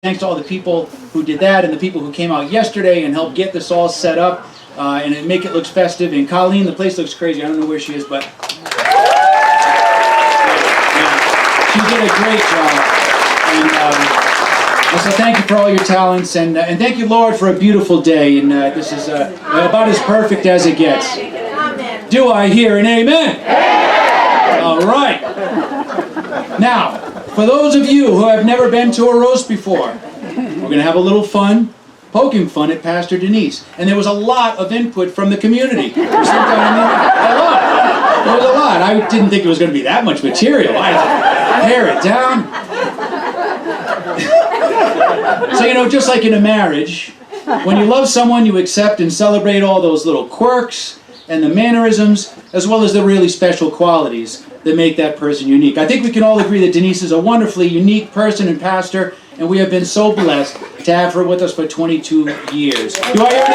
Thanks to all the people who did that and the people who came out yesterday and helped get this all set up and make it look festive. And Colleen, the place looks crazy. I don't know where she is, but she did a great job. And so thank you for all your talents, and thank you, Lord, for a beautiful day. And this is about as perfect as it gets. Do I hear an amen? Amen. All right. Now, for those of you who have never been to a roast before, we're going to have a little fun, poking fun at Pastor Denise. And there was a lot of input from the community. There was a lot. I didn't think it was going to be that much material. I had to pare it down. So, you know, just like in a marriage, when you love someone, you accept and celebrate all those little quirks and the mannerisms, as well as the really special qualities that make that person unique. I think we can all agree that Denise is a wonderfully unique person and pastor, and we have been so blessed to have her with us for 22 years. Do I hear an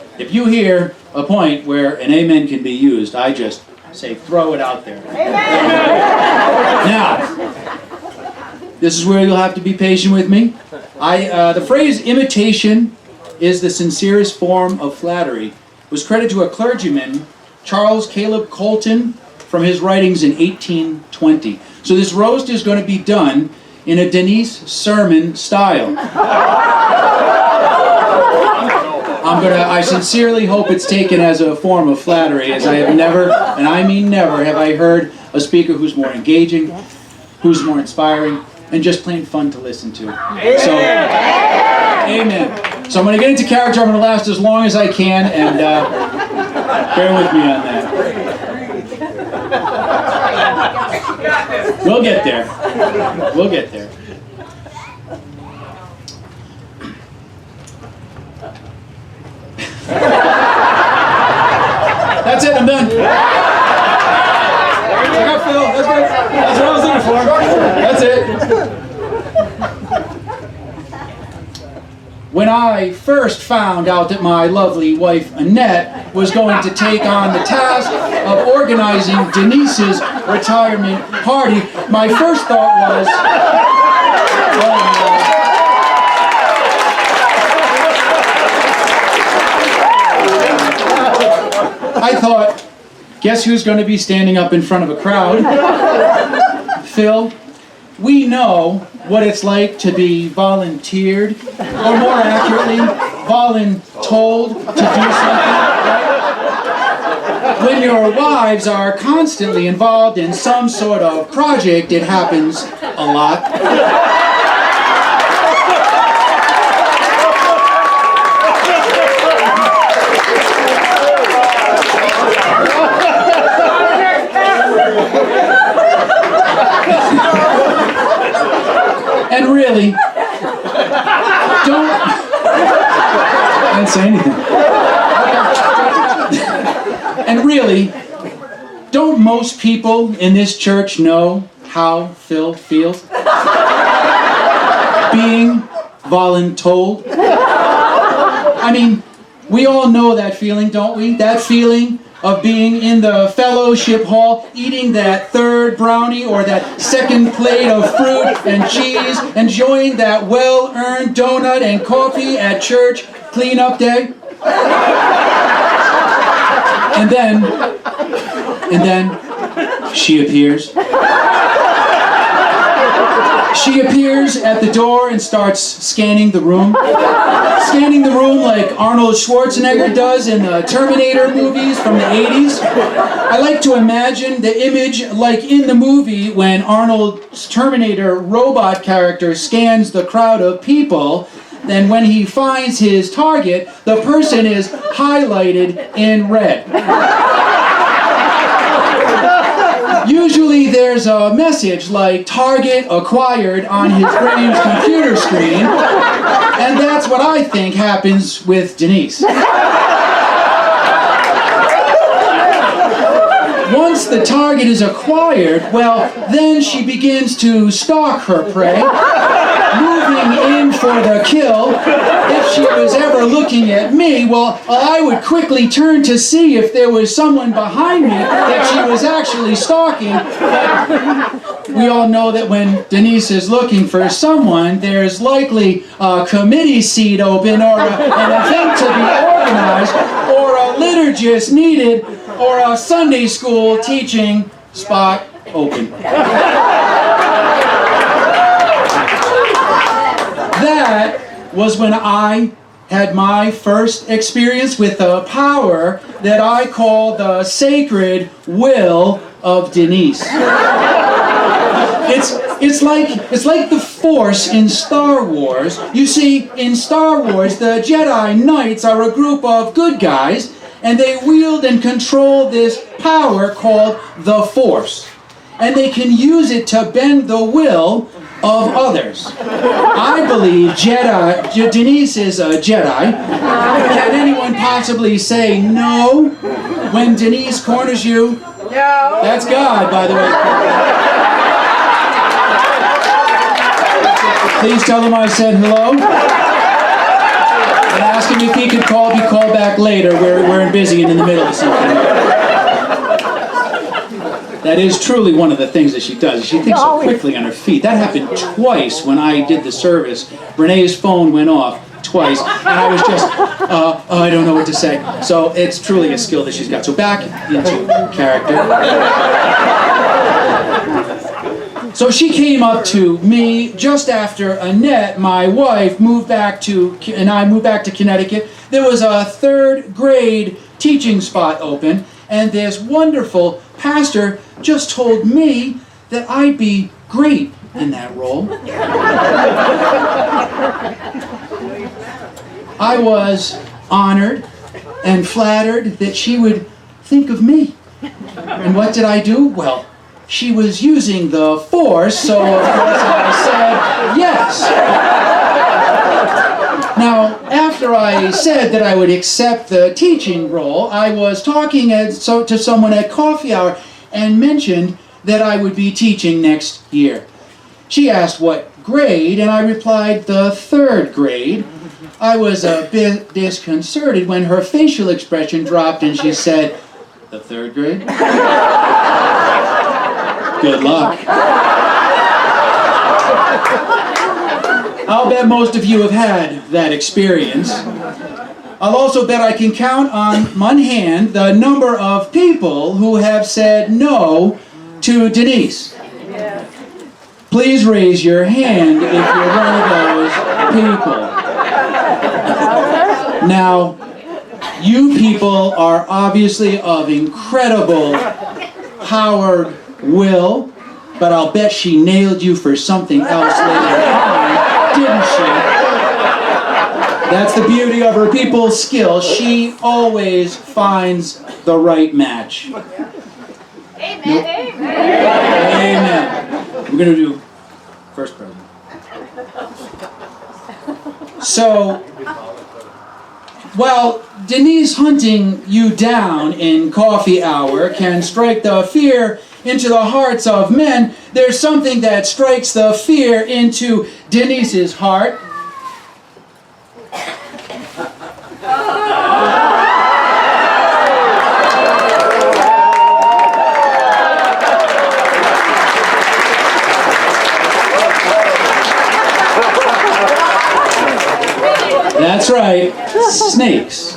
amen? If you hear a point where an amen can be used, I just say throw it out there. Now, this is where you'll have to be patient with me. The phrase imitation is the sincerest form of flattery was credited to a clergyman, Charles Caleb Colton, from his writings in 1820. So this roast is going to be done in a Denise sermon style. I sincerely hope it's taken as a form of flattery, as I have never, and I mean never, have I heard a speaker who's more engaging, who's more inspiring, and just plain fun to listen to. So, amen. So I'm going to get into character. I'm going to last as long as I can, and bear with me on that. We'll get there. We'll get there. That's it, I'm done. I got Phil, that's good. That's what I was looking for. That's it. When I first found out that my lovely wife Annette was going to take on the task of organizing Denise's retirement party, my first thought was, I thought, guess who's going to be standing up in front of a crowd? Phil, we know what it's like to be volunteered, or more accurately, voluntold to do something. When your wives are constantly involved in some sort of project, it happens a lot. And really, I didn't say anything. And really, don't most people in this church know how Phil feels? Being voluntold. I mean, we all know that feeling, don't we? That feeling of being in the fellowship hall, eating that third brownie or that second plate of fruit and cheese, enjoying that well-earned donut and coffee at church cleanup day. And then she appears. She appears at the door and starts scanning the room. Scanning the room like Arnold Schwarzenegger does in the Terminator movies from the 80s. I like to imagine the image like in the movie when Arnold's Terminator robot character scans the crowd of people. Then when he finds his target, the person is highlighted in red. Usually there's a message like target acquired on his brain's computer screen, and that's what I think happens with Denise. Once the target is acquired, well, then she begins to stalk her prey, move moving in for the kill, if she was ever looking at me, well, I would quickly turn to see if there was someone behind me that she was actually stalking. But we all know that when Denise is looking for someone, there's likely a committee seat open, or an event to be organized, or a liturgist needed, or a Sunday school teaching spot open. That was when I had my first experience with the power that I call the sacred will of Denise. It's like the Force in Star Wars. You see, in Star Wars, the Jedi Knights are a group of good guys, and they wield and control this power called the Force. And they can use it to bend the will of others. I believe Denise is a Jedi. Can anyone possibly say no when Denise corners you? No. That's God, by the way. Please tell him I said hello. And ask him if he could be called back later. We're busy and in the middle of something. That is truly one of the things that she does. She thinks so quickly on her feet. That happened twice when I did the service. Renee's phone went off twice, and I was just, I don't know what to say. So it's truly a skill that she's got. So back into character. So she came up to me just after Annette, my wife, moved back to Connecticut. There was a 3rd grade teaching spot open, and this wonderful pastor just told me that I'd be great in that role. I was honored and flattered that she would think of me. And what did I do? Well, she was using the Force, so of course I said yes. Now, after I said that I would accept the teaching role, I was talking to someone at coffee hour and mentioned that I would be teaching next year. She asked what grade, and I replied the 3rd grade. I was a bit disconcerted when her facial expression dropped and she said, "The 3rd grade? Good luck." I'll bet most of you have had that experience. I'll also bet I can count on one hand the number of people who have said no to Denise. Please raise your hand if you're one of those people. Now, you people are obviously of incredible power will, but I'll bet she nailed you for something else later on, didn't she? That's the beauty of her people's skill. She always finds the right match. Amen. Nope. Amen. We're going to do first president. So, while Denise hunting you down in coffee hour can strike the fear into the hearts of men, there's something that strikes the fear into Denise's heart. That's right, snakes.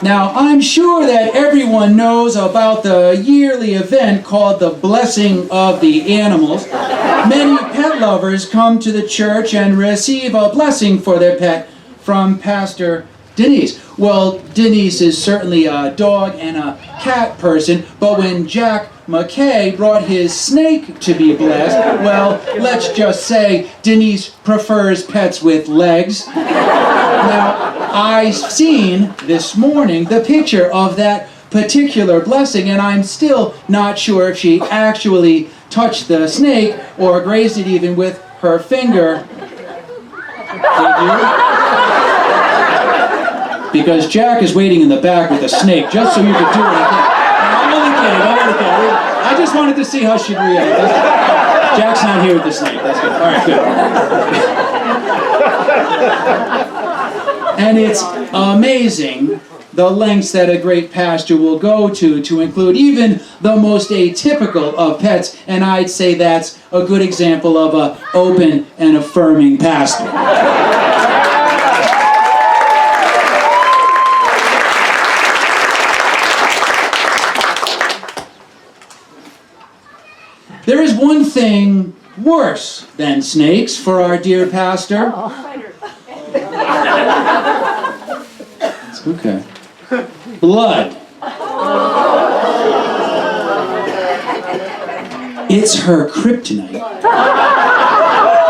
Now, I'm sure that everyone knows about the yearly event called the Blessing of the Animals. Many pet lovers come to the church and receive a blessing for their pet from Pastor Denise. Well, Denise is certainly a dog and a cat person, but when Jack McKay brought his snake to be blessed, well, let's just say Denise prefers pets with legs. Now, I've seen this morning the picture of that particular blessing, and I'm still not sure if she actually touched the snake or grazed it even with her finger. Did you? Because Jack is waiting in the back with a snake just so you could do it again. I'm only kidding. I just wanted to see how she'd react. Jack's not here with the snake. That's good. All right, good. And it's amazing the lengths that a great pastor will go to include even the most atypical of pets, and I'd say that's a good example of an open and affirming pastor. There is one thing worse than snakes for our dear pastor. It's okay. Blood. It's her kryptonite.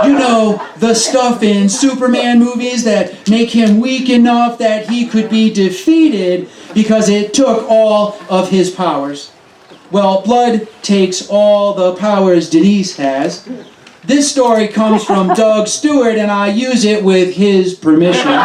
You know, the stuff in Superman movies that make him weak enough that he could be defeated because it took all of his powers. Well, blood takes all the powers Denise has. This story comes from Doug Stewart, and I use it with his permission.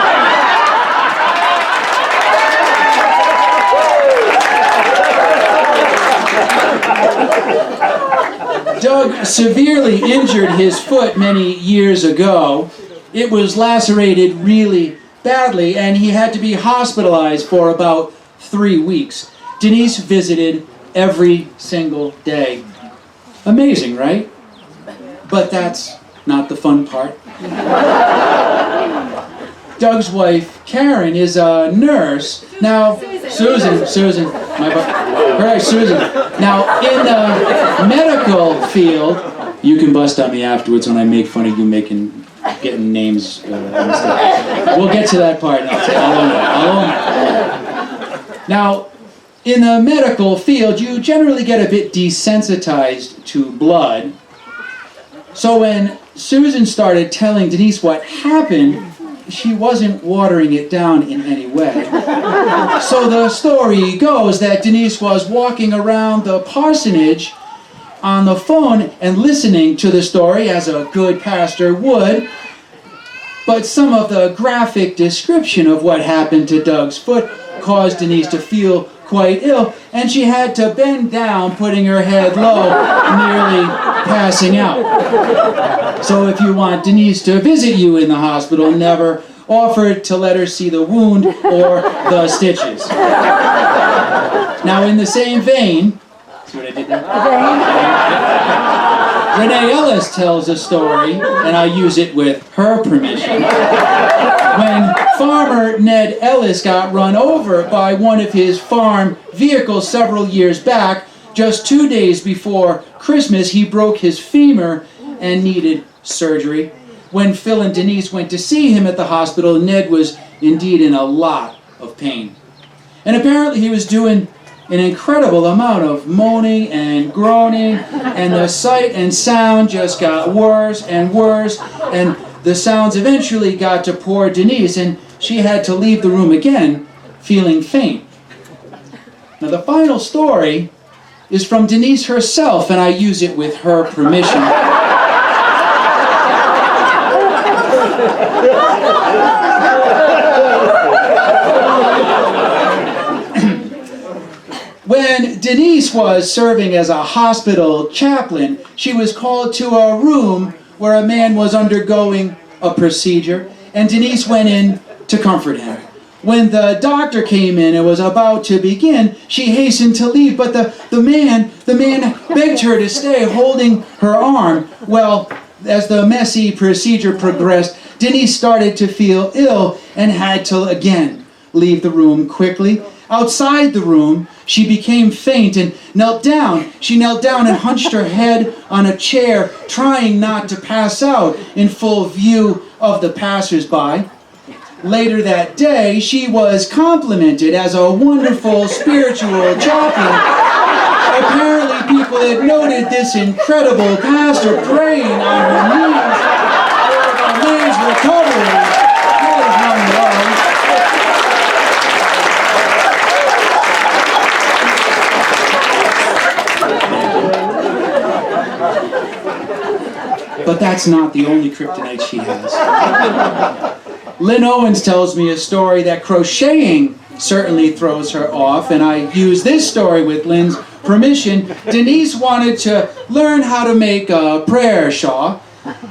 Doug severely injured his foot many years ago. It was lacerated really badly, and he had to be hospitalized for about 3 weeks. Denise visited every single day. Amazing, right? But that's not the fun part. Doug's wife, Karen, is a nurse. Now, Susan, Alright, Susan. Now, in the medical field, you can bust on me afterwards when I make fun of you getting names mistake. We'll get to that part. I'll own it. Now, in the medical field, you generally get a bit desensitized to blood. So when Susan started telling Denise what happened, she wasn't watering it down in any way. So the story goes that Denise was walking around the parsonage on the phone and listening to the story as a good pastor would, but some of the graphic description of what happened to Doug's foot caused Denise to feel quite ill, and she had to bend down, putting her head low, nearly passing out. So if you want Denise to visit you in the hospital, never offer to let her see the wound or the stitches. Now in the same vein, see what I did there? Renee Ellis tells a story, and I use it with her permission. When farmer Ned Ellis got run over by one of his farm vehicles several years back, just 2 days before Christmas, he broke his femur and needed surgery. When Phil and Denise went to see him at the hospital, Ned was indeed in a lot of pain. And apparently he was doing an incredible amount of moaning and groaning, and the sight and sound just got worse and worse, and the sounds eventually got to poor Denise, and she had to leave the room again, feeling faint. Now the final story is from Denise herself, and I use it with her permission. When Denise was serving as a hospital chaplain, she was called to a room where a man was undergoing a procedure, and Denise went in to comfort him. When the doctor came in and was about to begin, she hastened to leave, but the man begged her to stay, holding her arm. Well, as the messy procedure progressed, Denise started to feel ill and had to again leave the room quickly. Outside the room, she became faint and knelt down. She knelt down and hunched her head on a chair, trying not to pass out in full view of the passers-by. Later that day, she was complimented as a wonderful spiritual chaplain. Apparently, people had noted this incredible pastor praying on her knees for the man's recovery. That is one love. But that's not the only kryptonite she has. Lynn Owens tells me a story that crocheting certainly throws her off, and I use this story with Lynn's permission, Denise wanted to learn how to make a prayer shawl,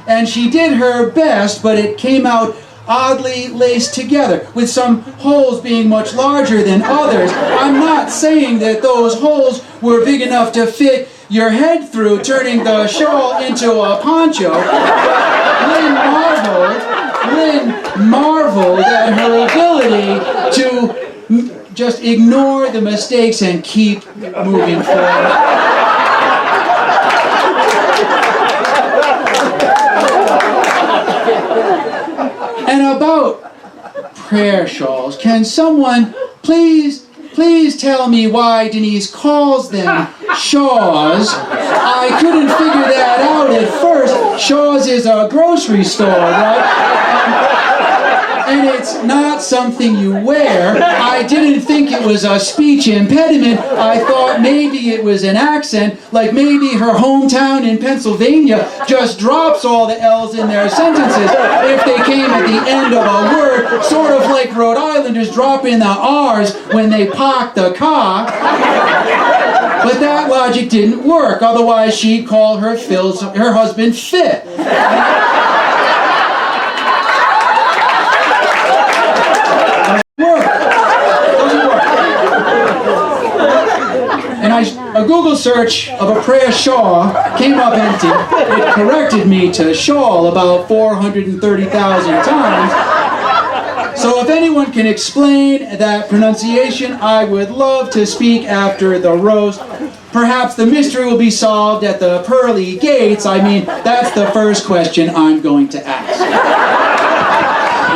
and she did her best, but it came out oddly laced together, with some holes being much larger than others. I'm not saying that those holes were big enough to fit your head through, turning the shawl into a poncho. Lynn marveled at her ability to just ignore the mistakes and keep moving forward. And about prayer shawls, can someone please tell me why Denise calls them Shaws? I couldn't figure that out at first. Shaw's is a grocery store, right? And it's not something you wear. I didn't think it was a speech impediment. I thought maybe it was an accent, like maybe her hometown in Pennsylvania just drops all the L's in their sentences if they came at the end of a word, sort of like Rhode Islanders drop in the R's when they park the car. But that logic didn't work, otherwise she'd call her husband Fit. And a Google search of a prayer shawl came up empty. It corrected me to shawl about 430,000 times. So if anyone can explain that pronunciation, I would love to speak after the roast. Perhaps the mystery will be solved at the pearly gates. I mean, that's the first question I'm going to ask.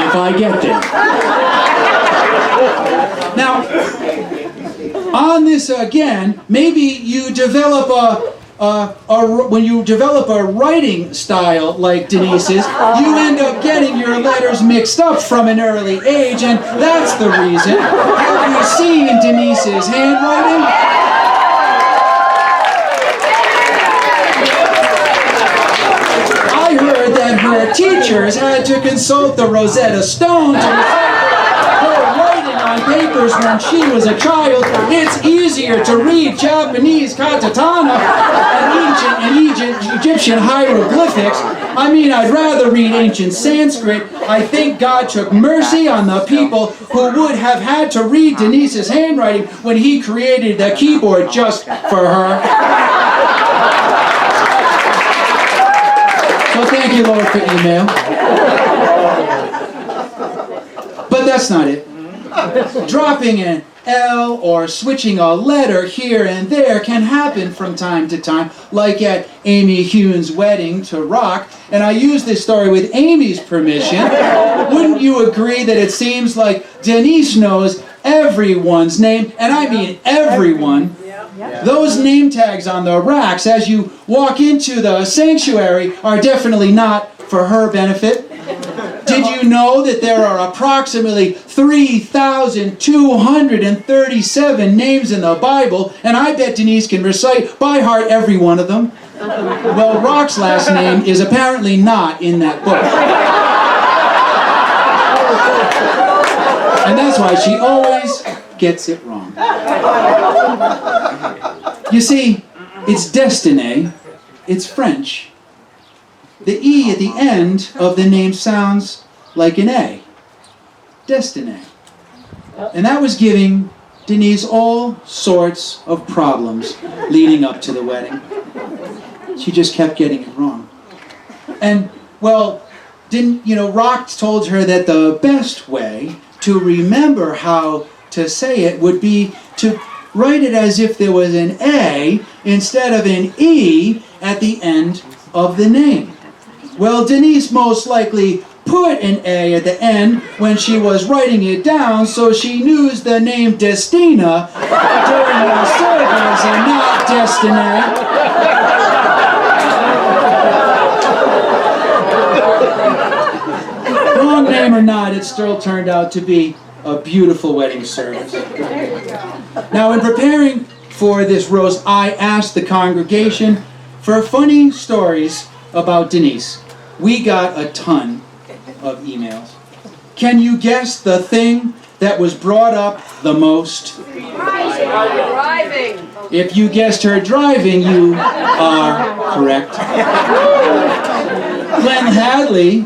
If I get there. Now, on this again, maybe you develop when you develop a writing style like Denise's, you end up getting your letters mixed up from an early age, and that's the reason. Have you seen Denise's handwriting? I heard that her teachers had to consult the Rosetta Stone to papers when she was a child. It's easier to read Japanese katakana and ancient Egyptian hieroglyphics. I mean, I'd rather read ancient Sanskrit. I think God took mercy on the people who would have had to read Denise's handwriting when he created the keyboard just for her. So thank you, Lord, for email. But that's not it. Dropping an L or switching a letter here and there can happen from time to time, like at Amy Huen's wedding to rock. And I use this story with Amy's permission. Wouldn't you agree that it seems like Denise knows everyone's name, and I mean everyone? Those name tags on the racks as you walk into the sanctuary are definitely not for her benefit. Did you know that there are approximately 3,237 names in the Bible, and I bet Denise can recite by heart every one of them? Well, Rock's last name is apparently not in that book. And that's why she always gets it wrong. You see, it's destiné, it's French. The E at the end of the name sounds like an A. Destiné. And that was giving Denise all sorts of problems leading up to the wedding. She just kept getting it wrong. And, well, Rock told her that the best way to remember how to say it would be to write it as if there was an A instead of an E at the end of the name. Well, Denise most likely put an A at the end when she was writing it down, so she used the name Destina during the service and not Destiny. Wrong name or not, it still turned out to be a beautiful wedding service. Now, in preparing for this roast, I asked the congregation for funny stories about Denise. We got a ton of emails. Can you guess the thing that was brought up the most? Driving. If you guessed her driving, you are correct. Glenn Hadley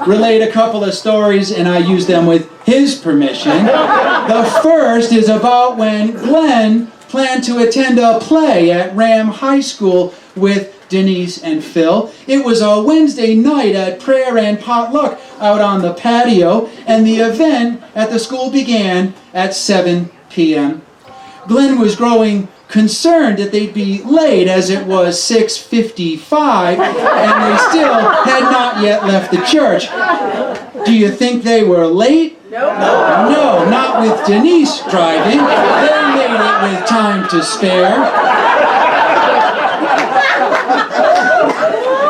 relayed a couple of stories, and I used them with his permission. The first is about when Glenn planned to attend a play at Ram High School with Denise and Phil. It was a Wednesday night at prayer and potluck out on the patio, and the event at the school began at 7 p.m. Glenn was growing concerned that they'd be late, as it was 6:55 and they still had not yet left the church. Do you think they were late? No, not with Denise driving. They made it with time to spare.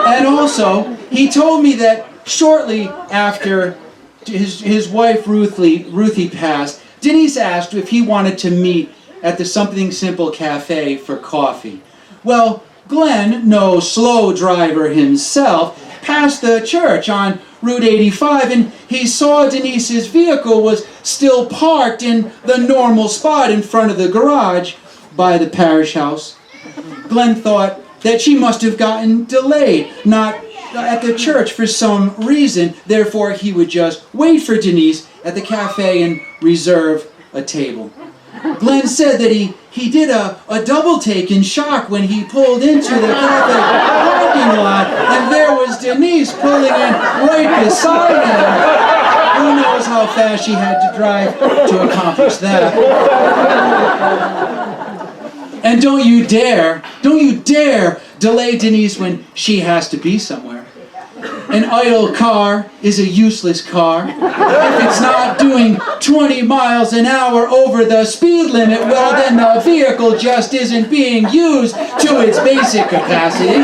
And also, he told me that shortly after his wife Ruthie passed, Denise asked if he wanted to meet at the Something Simple Cafe for coffee. Well, Glenn, no slow driver himself, passed the church on Route 85 and he saw Denise's vehicle was still parked in the normal spot in front of the garage by the parish house. Glenn thought that she must have gotten delayed, not at the church for some reason. Therefore, he would just wait for Denise at the cafe and reserve a table. Glenn said that he did a double take in shock when he pulled into the cafe parking lot, and there was Denise pulling in right beside him. Who knows how fast she had to drive to accomplish that. And don't you dare delay Denise when she has to be somewhere. An idle car is a useless car. If it's not doing 20 miles an hour over the speed limit, well, then the vehicle just isn't being used to its basic capacity.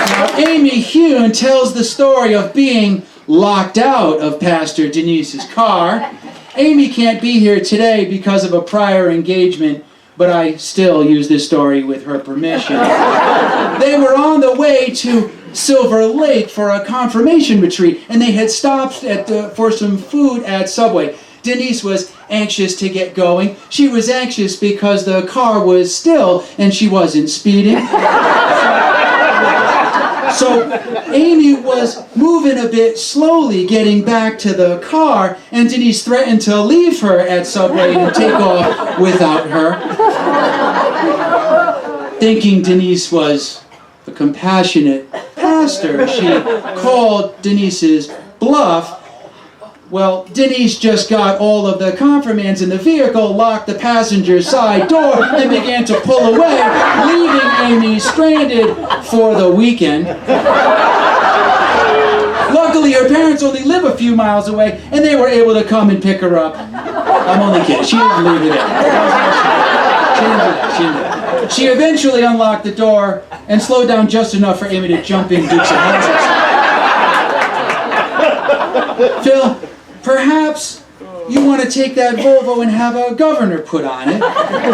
Now, Amy Hune tells the story of being locked out of Pastor Denise's car. Amy can't be here today because of a prior engagement, but I still use this story with her permission. They were on the way to Silver Lake for a confirmation retreat, and they had stopped for some food at Subway. Denise was anxious to get going. She was anxious because the car was still and she wasn't speeding. So Amy was moving a bit slowly getting back to the car, and Denise threatened to leave her at Subway and take off without her. Thinking Denise was a compassionate pastor, she called Denise's bluff. Well, Denise just got all of the confirmands in the vehicle, locked the passenger side door, and began to pull away, leaving Amy stranded for the weekend. Luckily, her parents only live a few miles away, and they were able to come and pick her up. I'm only kidding. She didn't leave it in. She didn't do that. She eventually unlocked the door and slowed down just enough for Amy to jump in Dukes of Hazzard. Phil, perhaps you want to take that Volvo and have a governor put on it.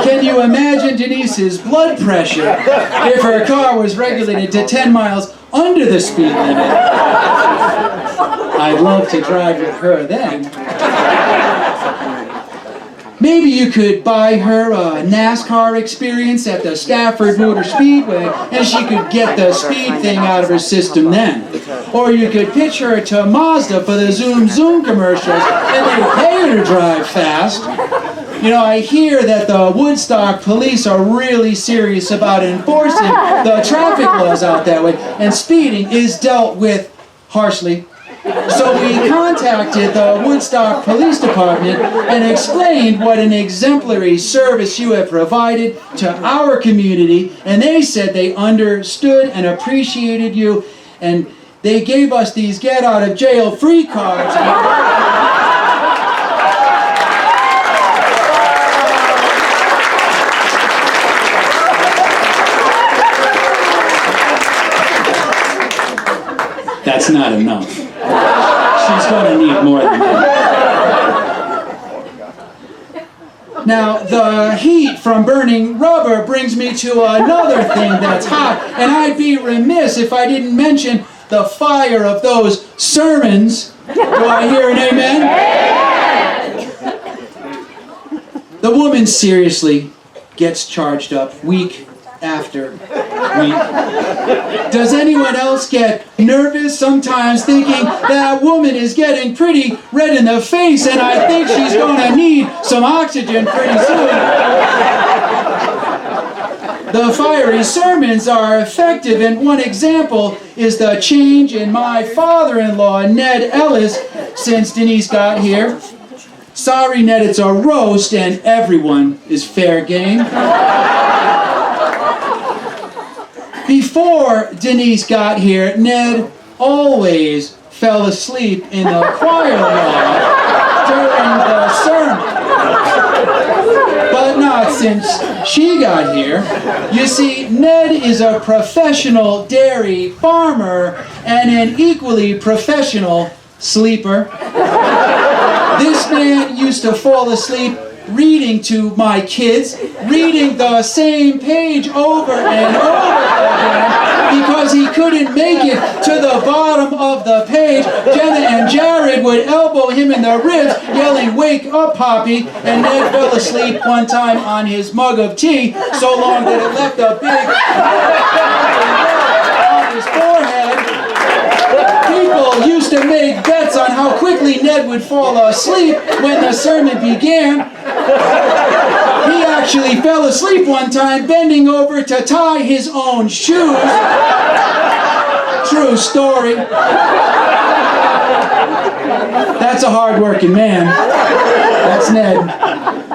Can you imagine Denise's blood pressure if her car was regulated to 10 miles under the speed limit? I'd love to drive with her then. Maybe you could buy her a NASCAR experience at the Stafford Motor Speedway, and she could get the speed thing out of her system then. Or you could pitch her to Mazda for the Zoom Zoom commercials, and they'd pay her to drive fast. You know, I hear that the Woodstock police are really serious about enforcing the traffic laws out that way, and speeding is dealt with harshly. So we contacted the Woodstock Police Department and explained what an exemplary service you have provided to our community, and they said they understood and appreciated you, and they gave us these get-out-of-jail-free cards. That's not enough. She's going to need more than that. Now, the heat from burning rubber brings me to another thing that's hot, and I'd be remiss if I didn't mention the fire of those sermons. Do I hear an amen? The woman seriously gets charged up week after week. Does anyone else get nervous sometimes thinking that woman is getting pretty red in the face and I think she's going to need some oxygen pretty soon? The fiery sermons are effective, and one example is the change in my father-in-law, Ned Ellis, since Denise got here. Sorry, Ned, it's a roast, and everyone is fair game. Before Denise got here, Ned always fell asleep in the choir loft during the sermon. But not since she got here. You see, Ned is a professional dairy farmer and an equally professional sleeper. This man used to fall asleep reading to my kids, reading the same page over and over again because he couldn't make it to the bottom of the page. Jenna and Jared would elbow him in the ribs, yelling, "Wake up, Poppy!" And Ned fell asleep one time on his mug of tea, so long that it left a big on his forehead. People used to make bets on how quickly Ned would fall asleep when the sermon began. He actually fell asleep one time bending over to tie his own shoes. True story. That's a hard-working man. That's Ned.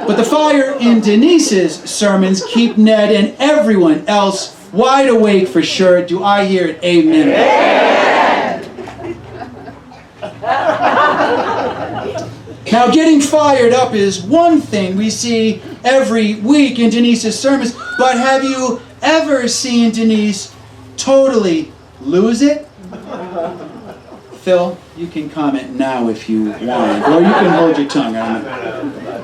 But the fire in Denise's sermons keep Ned and everyone else wide awake for sure. Do I hear it? Amen. Now, getting fired up is one thing we see every week in Denise's sermons, but have you ever seen Denise totally lose it? Phil, you can comment now if you want, or you can hold your tongue. I don't know.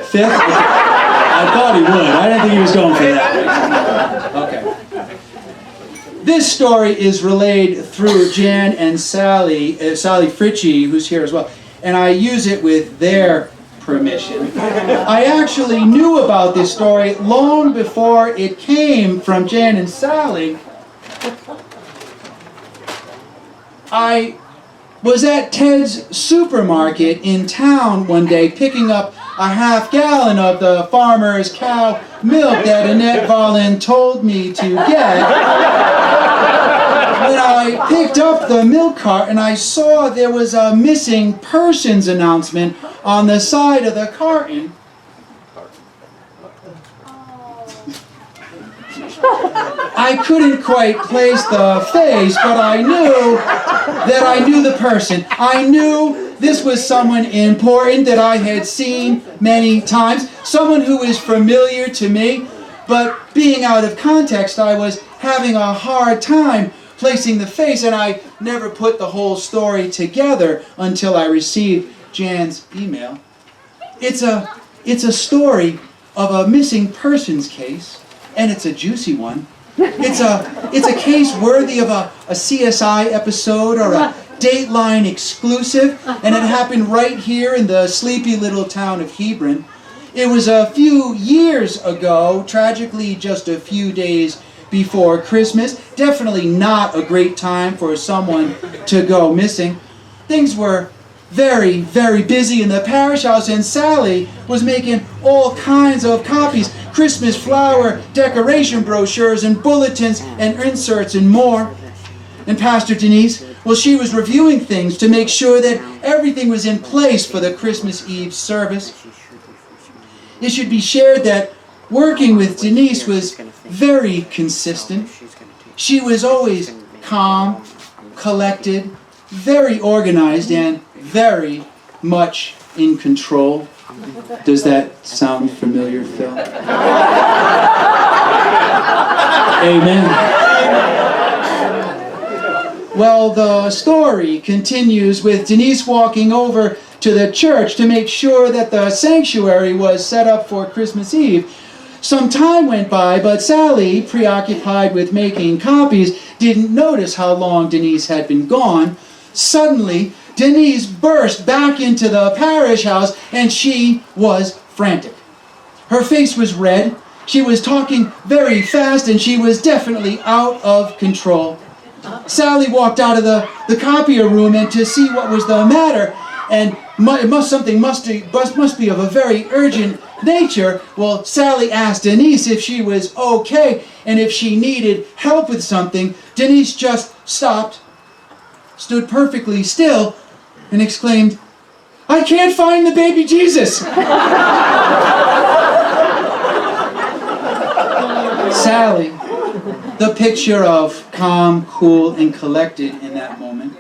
Fifth? I thought he would. I didn't think he was going for that. Okay. This story is relayed through Jan and Sally Fritchie, who's here as well. And I use it with their permission. I actually knew about this story long before it came from Jan and Sally. I was at Ted's supermarket in town one day picking up a half-gallon of the farmer's cow milk that Annette Volin told me to get. When I picked up the milk cart and I saw there was a missing persons announcement on the side of the carton, I couldn't quite place the face, but I knew that I knew the person. I knew this was someone important that I had seen many times, someone who is familiar to me, but being out of context, I was having a hard time placing the face, and I never put the whole story together until I received Jan's email. It's a story of a missing persons case, and it's a juicy one. It's a case worthy of a CSI episode or a Dateline exclusive, and it happened right here in the sleepy little town of Hebron. It was a few years ago, tragically just a few days before Christmas. Definitely not a great time for someone to go missing. Things were very, very busy in the parish house, and Sally was making all kinds of copies, Christmas flower decoration brochures and bulletins and inserts and more. And Pastor Denise, well, she was reviewing things to make sure that everything was in place for the Christmas Eve service. It should be shared that working with Denise was very consistent. She was always calm, collected, very organized, and very much in control. Does that sound familiar, Phil? Amen. Well, the story continues with Denise walking over to the church to make sure that the sanctuary was set up for Christmas Eve. Some time went by, but Sally, preoccupied with making copies, didn't notice how long Denise had been gone. Suddenly, Denise burst back into the parish house, and she was frantic. Her face was red, she was talking very fast, and she was definitely out of control. Sally walked out of the copier room and to see what was the matter, and something must be of a very urgent nature. Well, Sally asked Denise if she was okay and if she needed help with something. Denise just stopped, stood perfectly still, and exclaimed, "I can't find the baby Jesus!" Sally, the picture of calm, cool, and collected in that moment,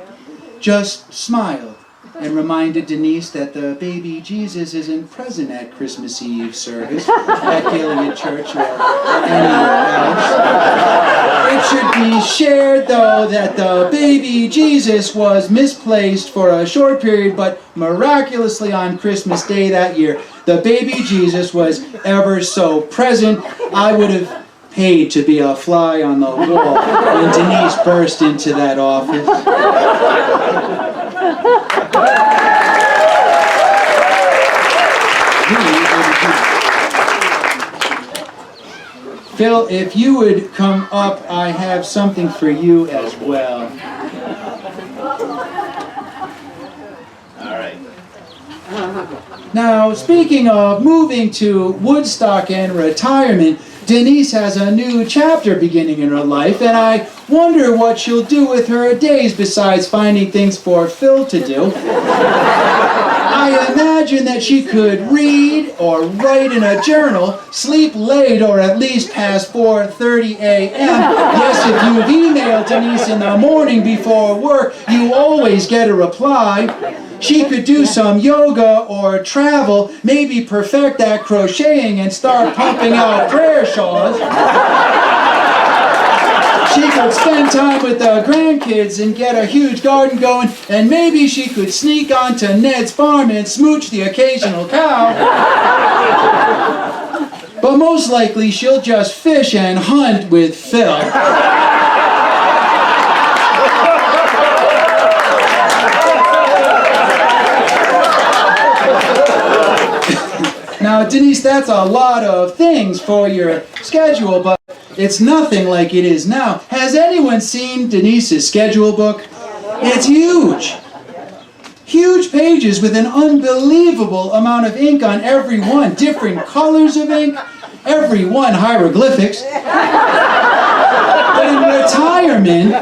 just smiled and reminded Denise that the baby Jesus isn't present at Christmas Eve service at Gilead Church or anywhere else. It should be shared, though, that the baby Jesus was misplaced for a short period, but miraculously on Christmas Day that year, the baby Jesus was ever so present. I would have paid to be a fly on the wall when Denise burst into that office. Phil, if you would come up, I have something for you as well. All right. Now, speaking of moving to Woodstock and retirement, Denise has a new chapter beginning in her life, and I wonder what she'll do with her days besides finding things for Phil to do. I imagine that she could read or write in a journal, sleep late or at least past 4:30 a.m. Yes, if you've emailed Denise in the morning before work, you always get a reply. She could do some yoga or travel, maybe perfect that crocheting and start pumping out prayer shawls. She could spend time with the grandkids and get a huge garden going, and maybe she could sneak onto Ned's farm and smooch the occasional cow. But most likely she'll just fish and hunt with Phil. Now, Denise, that's a lot of things for your schedule, but it's nothing like it is now. Has anyone seen Denise's schedule book? It's huge. Huge pages with an unbelievable amount of ink on every one. Different colors of ink, every one hieroglyphics. But in retirement,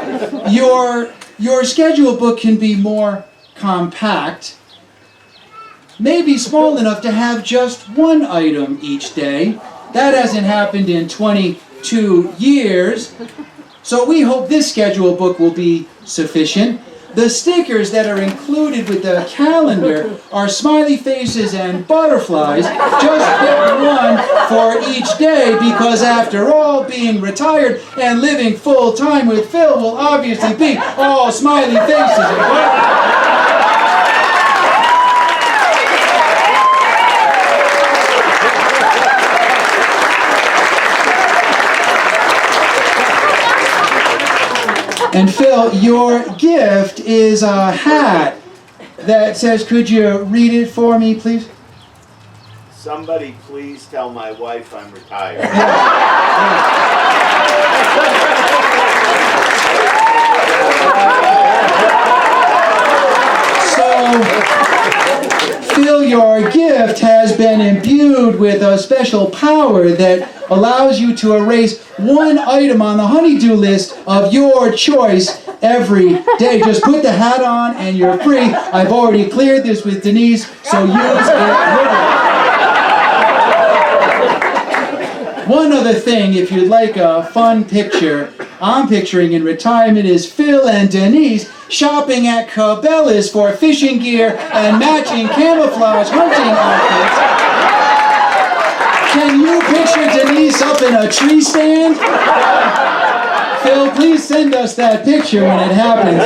your schedule book can be more compact. Maybe small enough to have just one item each day. That hasn't happened in 22 years. So we hope this schedule book will be sufficient. The stickers that are included with the calendar are smiley faces and butterflies. Just pick one for each day because after all, being retired and living full time with Phil will obviously be all smiley faces and butterflies. And Phil, your gift is a hat that says, could you read it for me, please? Somebody please tell my wife I'm retired. So, Phil, your gift has been imbued with a special power that allows you to erase one item on the honeydew list of your choice every day. Just put the hat on and you're free. I've already cleared this with Denise, so use it liberally. One other thing, if you'd like a fun picture, I'm picturing in retirement is Phil and Denise shopping at Cabela's for fishing gear and matching camouflage hunting outfits. Can you picture Denise up in a tree stand? Phil, please send us that picture when it happens.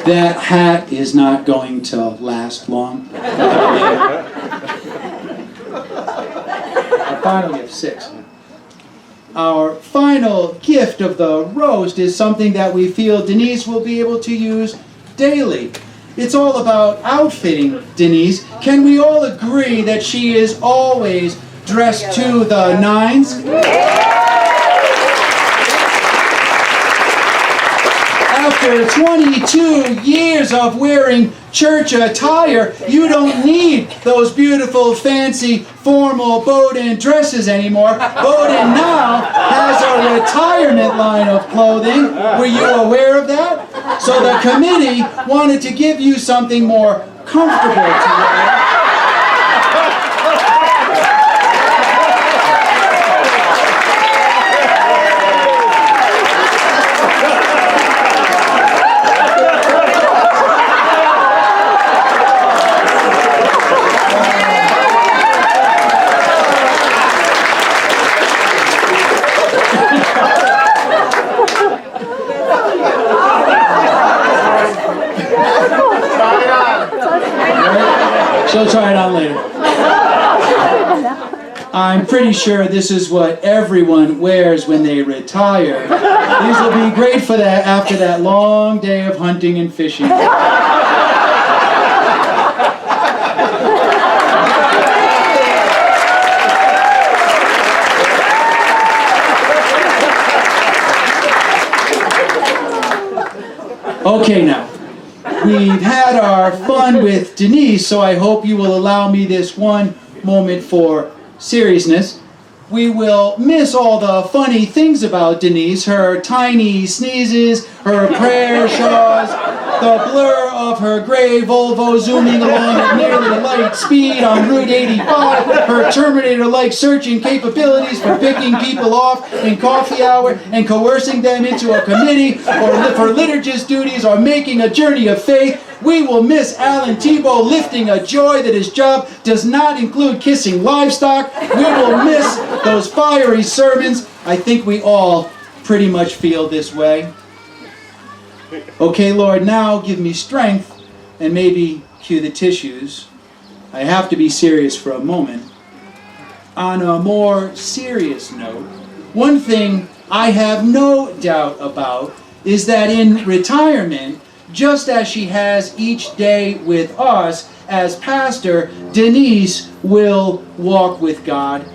That hat is not going to last long. final gift, 6. Our final gift of the roast is something that we feel Denise will be able to use daily. It's all about outfitting Denise. Can we all agree that she is always dressed to the nines? After 22 years of wearing church attire, you don't need those beautiful, fancy, formal Bowden dresses anymore. Bowden now has a retirement line of clothing. Were you aware of that? So the committee wanted to give you something more comfortable to wear. She'll try it on later. I'm pretty sure this is what everyone wears when they retire. These will be great for that after that long day of hunting and fishing. Okay, now. We've had our fun with Denise, so I hope you will allow me this one moment for seriousness. We will miss all the funny things about Denise, her tiny sneezes, her prayer shawls, the blur of her gray Volvo zooming along at nearly light speed on Route 85, her Terminator-like searching capabilities for picking people off in coffee hour and coercing them into a committee or for liturgist duties or making a journey of faith. We will miss Alan Tebow lifting a joy that his job does not include kissing livestock. We will miss those fiery sermons. I think we all pretty much feel this way. Okay, Lord, now give me strength and maybe cue the tissues. I have to be serious for a moment. On a more serious note, one thing I have no doubt about is that in retirement, just as she has each day with us as pastor, Denise will walk with God.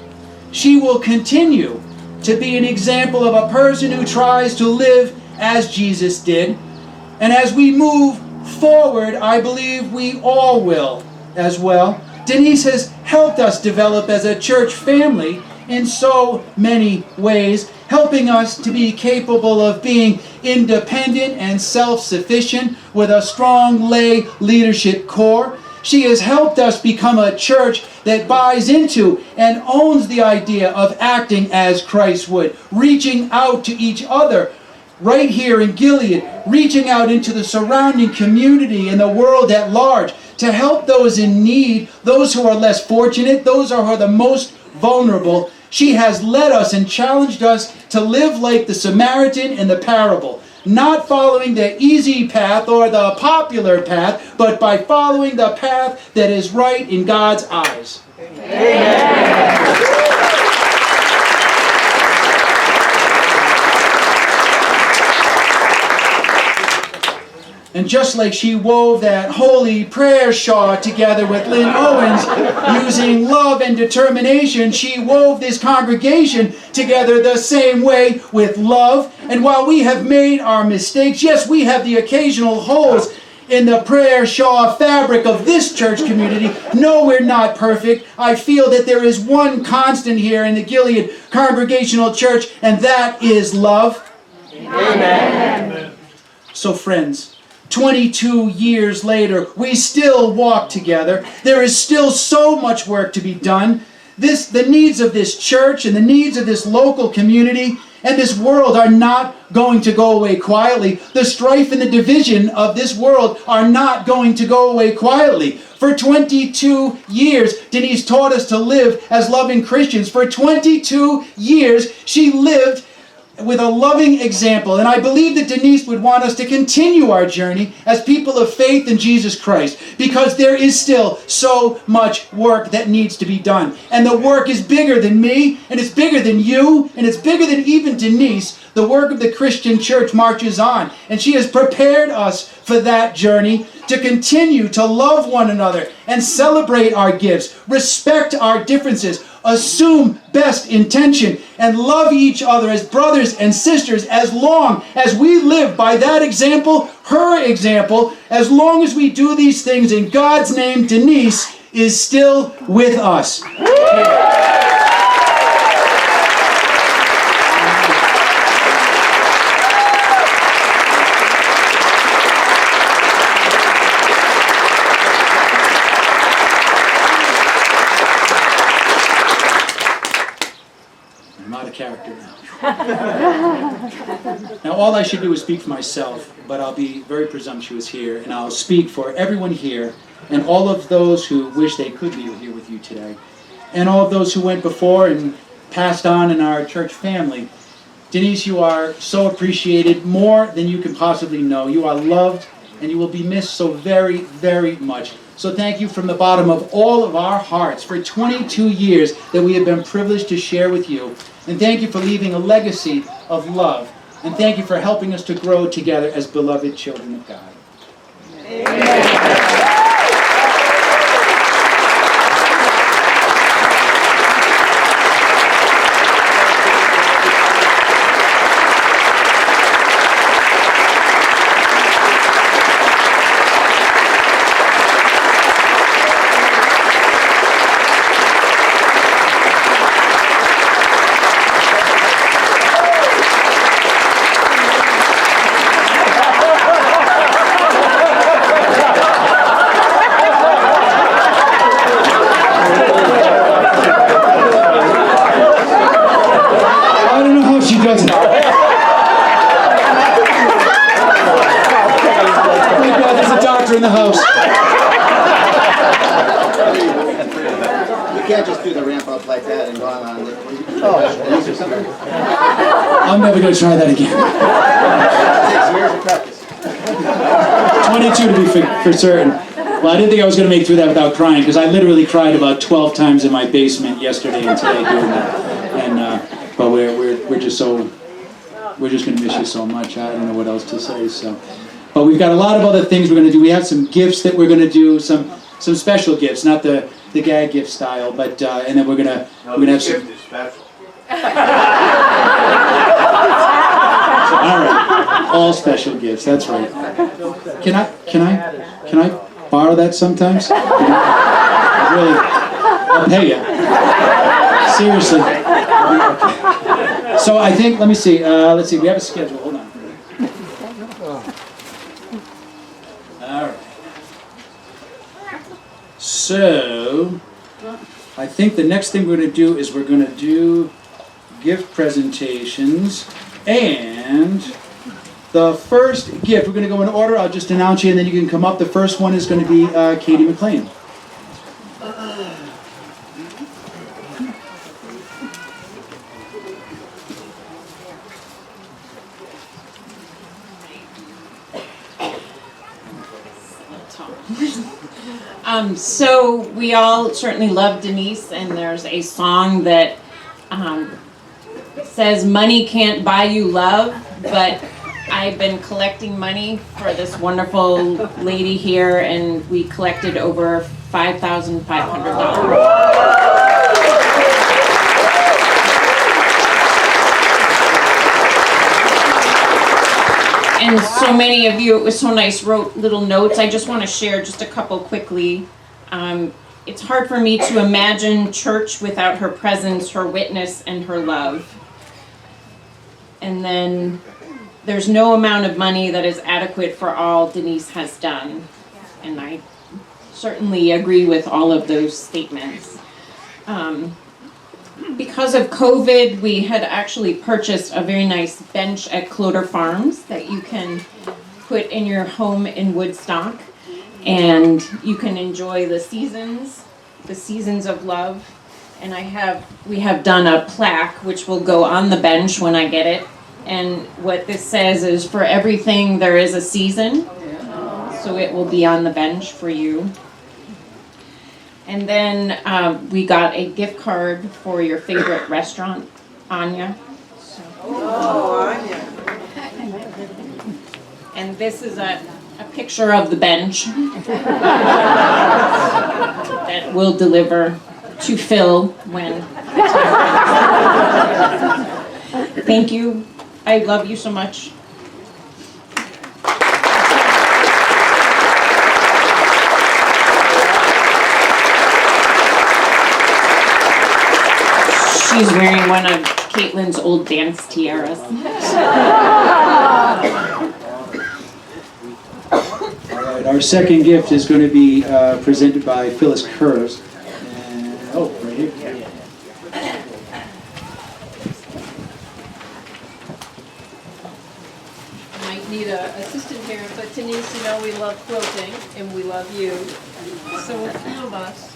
She will continue to be an example of a person who tries to live as Jesus did. And as we move forward, I believe we all will as well. Denise has helped us develop as a church family in so many ways, helping us to be capable of being independent and self-sufficient with a strong lay leadership core. She has helped us become a church that buys into and owns the idea of acting as Christ would, reaching out to each other right here in Gilead, reaching out into the surrounding community and the world at large to help those in need, those who are less fortunate, those who are the most vulnerable. She has led us and challenged us to live like the Samaritan in the parable, not following the easy path or the popular path, but by following the path that is right in God's eyes. Amen. And just like she wove that holy prayer shawl together with Lynn Owens, using love and determination, she wove this congregation together the same way with love. And while we have made our mistakes, yes, we have the occasional holes in the prayer shawl fabric of this church community. No, we're not perfect. I feel that there is one constant here in the Gilead Congregational Church, and that is love. Amen. So friends, 22 years later, we still walk together. There is still so much work to be done. The needs of this church and the needs of this local community and this world are not going to go away quietly. The strife and the division of this world are not going to go away quietly. For 22 years, Denise taught us to live as loving Christians. For 22 years, she lived with a loving example. And I believe that Denise would want us to continue our journey as people of faith in Jesus Christ, because there is still so much work that needs to be done. And the work is bigger than me, and it's bigger than you, and it's bigger than even Denise. The work of the Christian church marches on, and she has prepared us for that journey to continue to love one another and celebrate our gifts, respect our differences, assume best intention, and love each other as brothers and sisters as long as we live by that example, her example. As long as we do these things in God's name, Denise is still with us. I'm out of character now. Now all I should do is speak for myself, but I'll be very presumptuous here, and I'll speak for everyone here, and all of those who wish they could be here with you today, and all of those who went before and passed on in our church family. Denise, you are so appreciated, more than you can possibly know. You are loved, and you will be missed so very, very much. So thank you from the bottom of all of our hearts for 22 years that we have been privileged to share with you. And thank you for leaving a legacy of love. And thank you for helping us to grow together as beloved children of God. Amen. In the house. You can't just do the ramp up like that and go on. I'm never going to try that again. 22 to be for certain. Well, I didn't think I was going to make it through that without crying, because I literally cried about 12 times in my basement yesterday and today doing that. And but we're just going to miss you so much. I don't know what else to say. So. But we've got a lot of other things we're going to do. We have some gifts that we're going to do, some special gifts, not the gag gift style, but and then we're going to have some. Gift is special. All right, all special gifts. That's right. Can I borrow that sometimes? Really, I'll pay you. Seriously. So I think. Let me see. Let's see. We have a schedule. Hold on. All right. So, I think the next thing we're going to do is we're going to do gift presentations, and the first gift, we're going to go in order. I'll just announce you, and then you can come up. The first one is going to be Katie McLean. So we all certainly love Denise, and there's a song that says money can't buy you love, but I've been collecting money for this wonderful lady here, and we collected over $5,500. And so many of you, it was so nice, wrote little notes. I just want to share just a couple quickly. It's hard for me to imagine church without her presence, her witness, and her love. And then there's no amount of money that is adequate for all Denise has done. And I certainly agree with all of those statements. Because of COVID, we had actually purchased a very nice bench at Cloder Farms that you can put in your home in Woodstock, and you can enjoy the seasons of love. And we have done a plaque which will go on the bench when I get it, And what this says is, for everything there is a season. So it will be on the bench for you. And then we got a gift card for your favorite restaurant, Anya. Oh, Anya. And this is a picture of the bench that we'll deliver to Phil when. Thank you. I love you so much. She's wearing one of Caitlin's old dance tiaras. All right, our second gift is going to be presented by Phyllis Kurz. Oh, right here. Might need an assistant here, but Denise, you know we love quilting and we love you. So a few of us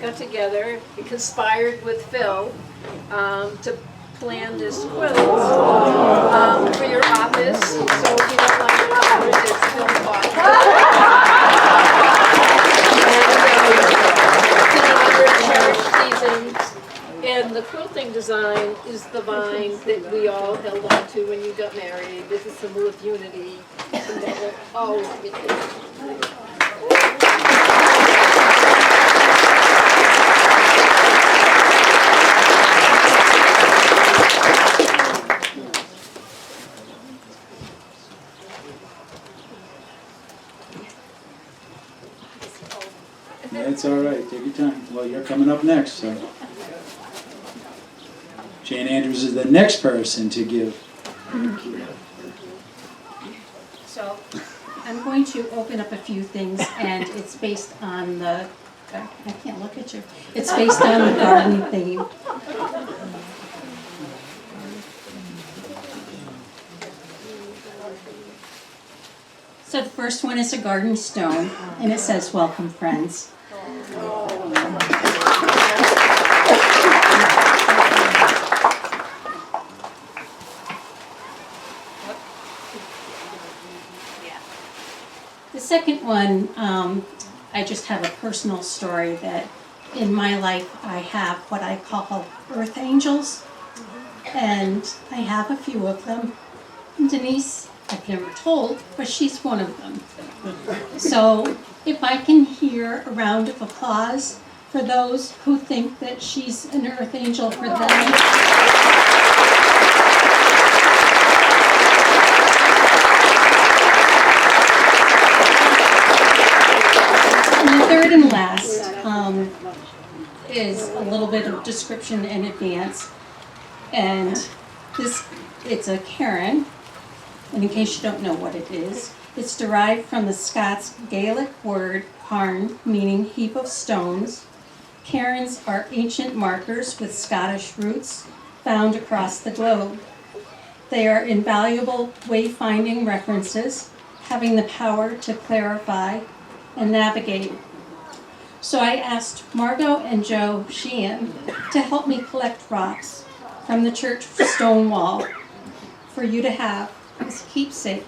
got together, conspired with Phil to plan this quilt for your office. So if you don't like it, it's Phil's office. And in honor of cherished seasons. And the quilting design is the vine that we all held on to when you got married. This is a symbol of unity, and that will always be there. That's all right. Take your time. Well, you're coming up next, so. Jane Andrews is the next person to give. So I'm going to open up a few things, and it's based on the, I can't look at you. It's based on the garden theme. So the first one is a garden stone, and it says, "Welcome, friends." The second one, I just have a personal story that in my life I have what I call earth angels, and I have a few of them. Denise, I've never told, but she's one of them. So if I can hear a round of applause for those who think that she's an earth angel for them. And the third and last is a little bit of description in advance. And it's a cairn, and in case you don't know what it is, it's derived from the Scots Gaelic word cairn, meaning heap of stones. Cairns are ancient markers with Scottish roots found across the globe. They are invaluable wayfinding references, having the power to clarify and navigate. So I asked Margot and Joe Sheehan to help me collect rocks from the church stone wall for you to have as a keepsake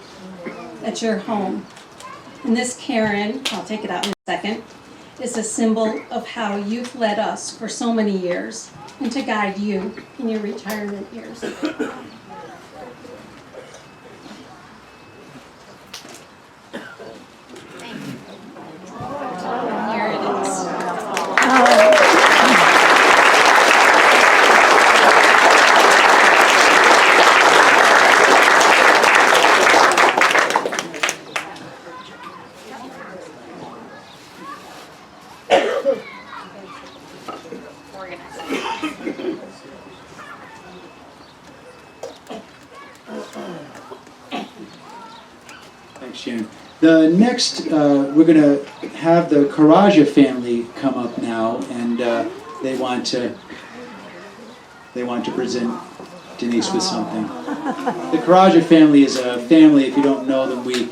at your home. And this cairn, I'll take it out in a second, is a symbol of how you've led us for so many years and to guide you in your retirement years. Here it is. Thanks, Sharon. The next, we're going to have the Karaja family come up now, and they want to present Denise with something. The Karaja family is a family, if you don't know them, we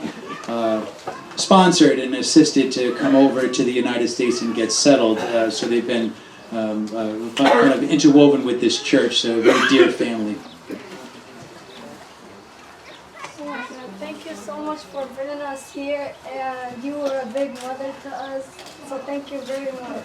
sponsored and assisted to come over to the United States and get settled. So they've been kind of interwoven with this church, so a very dear family. Thank you so much for bringing us here, and you were a big mother to us, so thank you very much.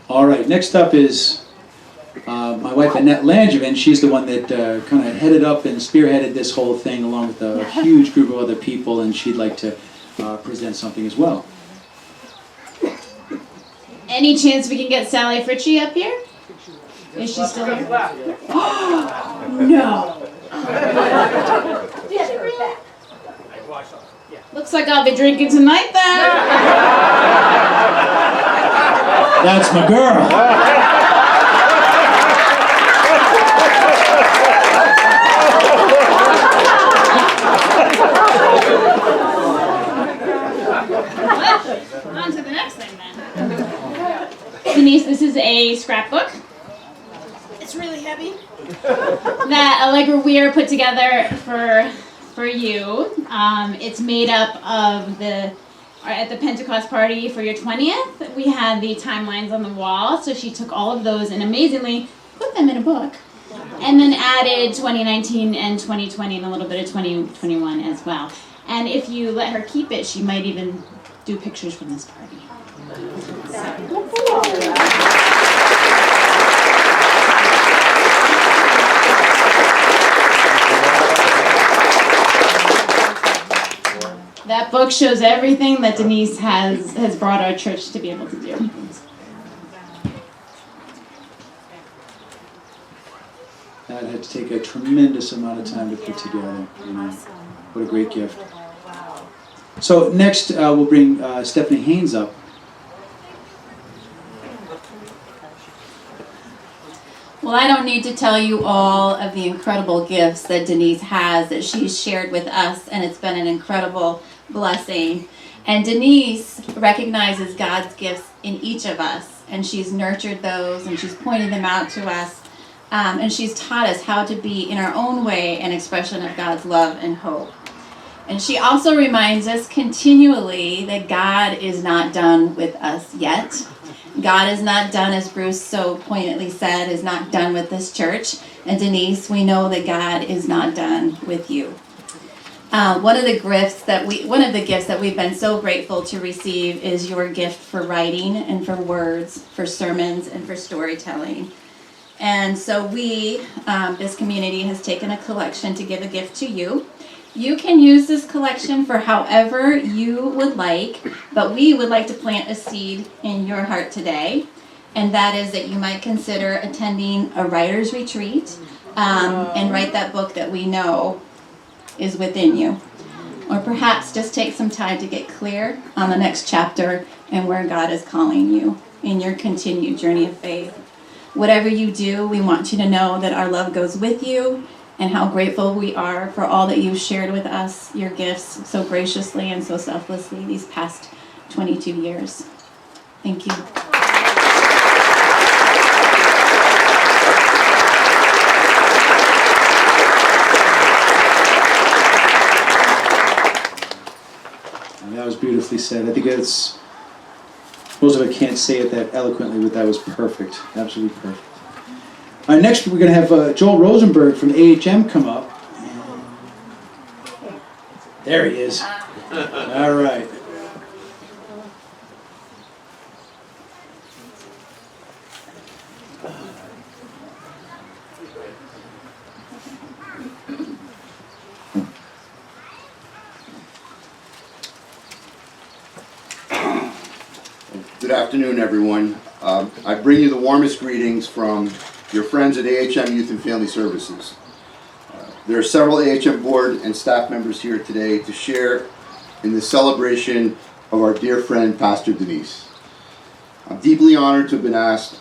All right, next up is my wife Annette Langevin. She's the one that kind of headed up and spearheaded this whole thing along with a huge group of other people, and she'd like to present something as well. Any chance we can get Sally Fritchie up here? Is she still here? No. Looks like I'll be drinking tonight then. That's my girl. Well, on to the next thing then. Denise, this is a scrapbook. It's really heavy. That Allegra Weir put together for you. It's made up of at the Pentecost party for your 20th, we had the timelines on the wall, so she took all of those and amazingly put them in a book. And then added 2019 and 2020 and a little bit of 2021 as well. And if you let her keep it, she might even do pictures from this party. That book shows everything that Denise has brought our church to be able to do. That had to take a tremendous amount of time to put together. You know, what a great gift. So next we'll bring Stephanie Haynes up. Well, I don't need to tell you all of the incredible gifts that Denise has that she's shared with us, and it's been an incredible blessing. And Denise recognizes God's gifts in each of us, and she's nurtured those, and she's pointed them out to us, and she's taught us how to be, in our own way, an expression of God's love and hope. And she also reminds us continually that God is not done with us yet. God is not done, as Bruce so poignantly said, is not done with this church. And Denise, we know that God is not done with you. One of the gifts that we've been so grateful to receive is your gift for writing and for words, for sermons and for storytelling. And so this community has taken a collection to give a gift to you. You can use this collection for however you would like, but we would like to plant a seed in your heart today, and that is that you might consider attending a writer's retreat and write that book that we know is within you. Or perhaps just take some time to get clear on the next chapter and where God is calling you in your continued journey of faith. Whatever you do, we want you to know that our love goes with you, and how grateful we are for all that you've shared with us, your gifts so graciously and so selflessly these past 22 years. Thank you. And that was beautifully said. I think it's, most of it can't say it that eloquently, but that was perfect, absolutely perfect. All right, next we're going to have Joel Rosenberg from AHM come up. There he is. All right. Good afternoon, everyone. I bring you the warmest greetings from your friends at AHM Youth and Family Services. There are several AHM board and staff members here today to share in the celebration of our dear friend, Pastor Denise. I'm deeply honored to have been asked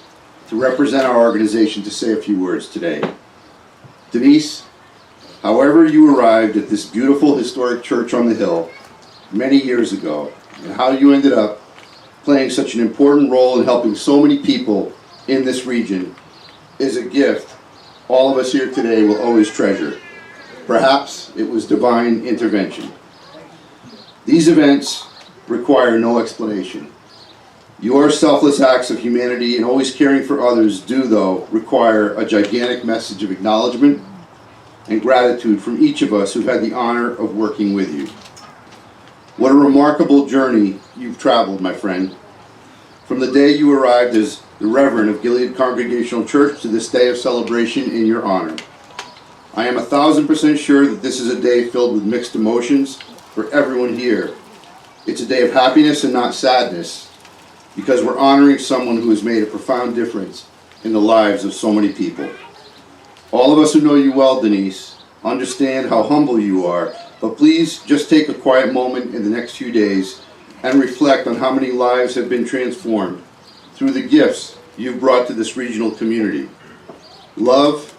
to represent our organization to say a few words today. Denise, However you arrived at this beautiful historic church on the hill many years ago, and how you ended up playing such an important role in helping so many people in this region is a gift all of us here today will always treasure. Perhaps it was divine intervention. These events require no explanation. Your selfless acts of humanity and always caring for others do, though, require a gigantic message of acknowledgement and gratitude from each of us who've had the honor of working with you. What a remarkable journey you've traveled, my friend. From the day you arrived as the Reverend of Gilead Congregational Church to this day of celebration in your honor. I am 1,000% sure that this is a day filled with mixed emotions for everyone here. It's a day of happiness and not sadness, because we're honoring someone who has made a profound difference in the lives of so many people. All of us who know you well, Denise, understand how humble you are, but please just take a quiet moment in the next few days and reflect on how many lives have been transformed through the gifts you've brought to this regional community. Love,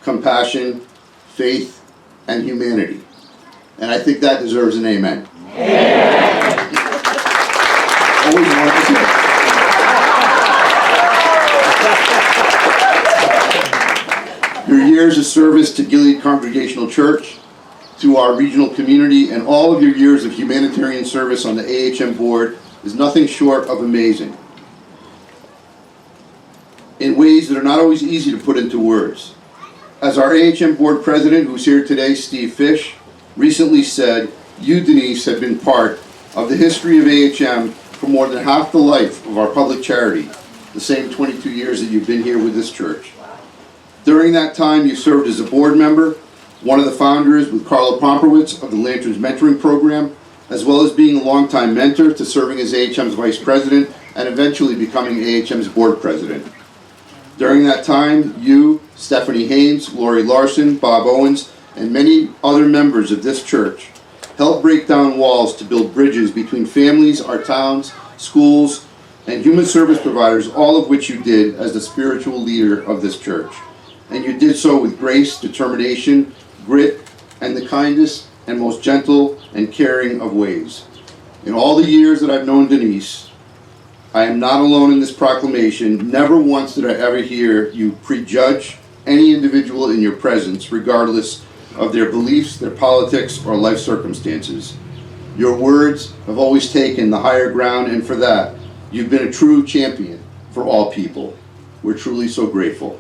compassion, faith, and humanity. And I think that deserves an amen. Amen. Always wanted to say. Your years of service to Gilead Congregational Church, to our regional community, and all of your years of humanitarian service on the AHM board is nothing short of amazing, in ways that are not always easy to put into words. As our AHM board president, who's here today, Steve Fish, recently said, you, Denise, have been part of the history of AHM for more than half the life of our public charity, the same 22 years that you've been here with this church. During that time, you served as a board member, one of the founders with Carla Pomperwitz of the Lanterns Mentoring Program, as well as being a longtime mentor to serving as AHM's vice president and eventually becoming AHM's board president. During that time, you, Stephanie Haynes, Lori Larson, Bob Owens, and many other members of this church helped break down walls to build bridges between families, our towns, schools, and human service providers, all of which you did as the spiritual leader of this church. And you did so with grace, determination, grit, and the kindest and most gentle and caring of ways. In all the years that I've known Denise, I am not alone in this proclamation. Never once did I ever hear you prejudge any individual in your presence, regardless of their beliefs, their politics, or life circumstances. Your words have always taken the higher ground, and for that, you've been a true champion for all people. We're truly so grateful.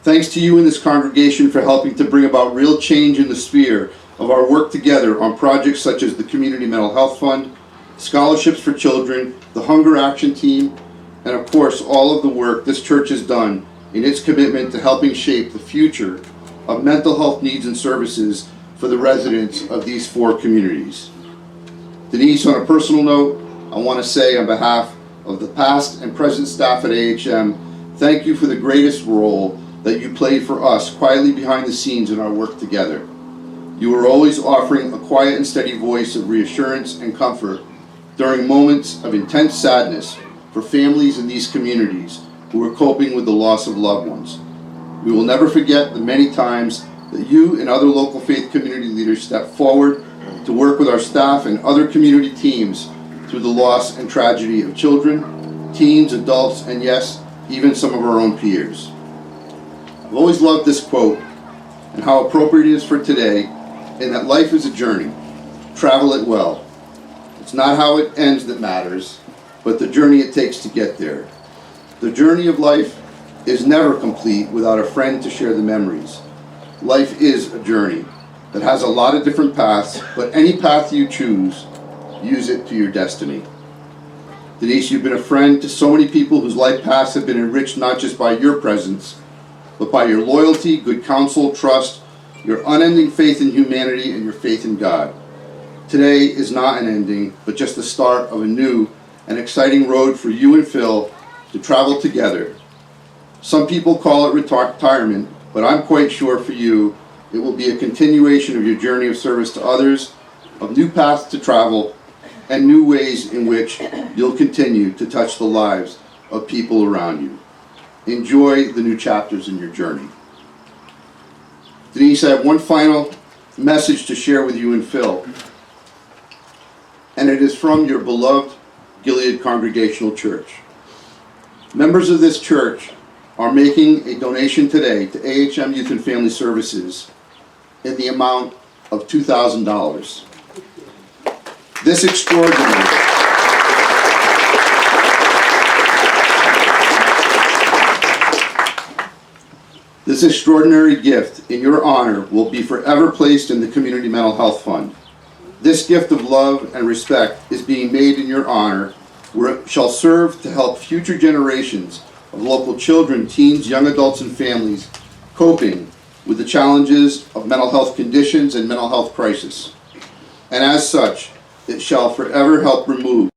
Thanks to you and this congregation for helping to bring about real change in the sphere of our work together on projects such as the Community Mental Health Fund, Scholarships for Children, the Hunger Action Team, and of course all of the work this church has done in its commitment to helping shape the future of mental health needs and services for the residents of these 4 communities. Denise, on a personal note, I want to say on behalf of the past and present staff at AHM, thank you for the greatest role that you played for us quietly behind the scenes in our work together. You were always offering a quiet and steady voice of reassurance and comfort during moments of intense sadness for families in these communities who were coping with the loss of loved ones. We will never forget the many times that you and other local faith community leaders stepped forward to work with our staff and other community teams through the loss and tragedy of children, teens, adults, and yes, even some of our own peers. I've always loved this quote and how appropriate it is for today, in that life is a journey. Travel it well. It's not how it ends that matters, but the journey it takes to get there. The journey of life is never complete without a friend to share the memories. Life is a journey that has a lot of different paths, but any path you choose, use it to your destiny. Denise, you've been a friend to so many people whose life paths have been enriched not just by your presence, but by your loyalty, good counsel, trust, your unending faith in humanity, and your faith in God. Today is not an ending, but just the start of a new and exciting road for you and Phil to travel together. Some people call it retirement, but I'm quite sure for you it will be a continuation of your journey of service to others, of new paths to travel, and new ways in which you'll continue to touch the lives of people around you. Enjoy the new chapters in your journey. Denise, I have one final message to share with you and Phil. And it is from your beloved Gilead Congregational Church. Members of this church are making a donation today to AHM Youth and Family Services in the amount of $2,000. This extraordinary gift in your honor will be forever placed in the Community Mental Health Fund. This gift of love and respect is being made in your honor, where it shall serve to help future generations of local children, teens, young adults, and families coping with the challenges of mental health conditions and mental health crisis. And as such, it shall forever help remove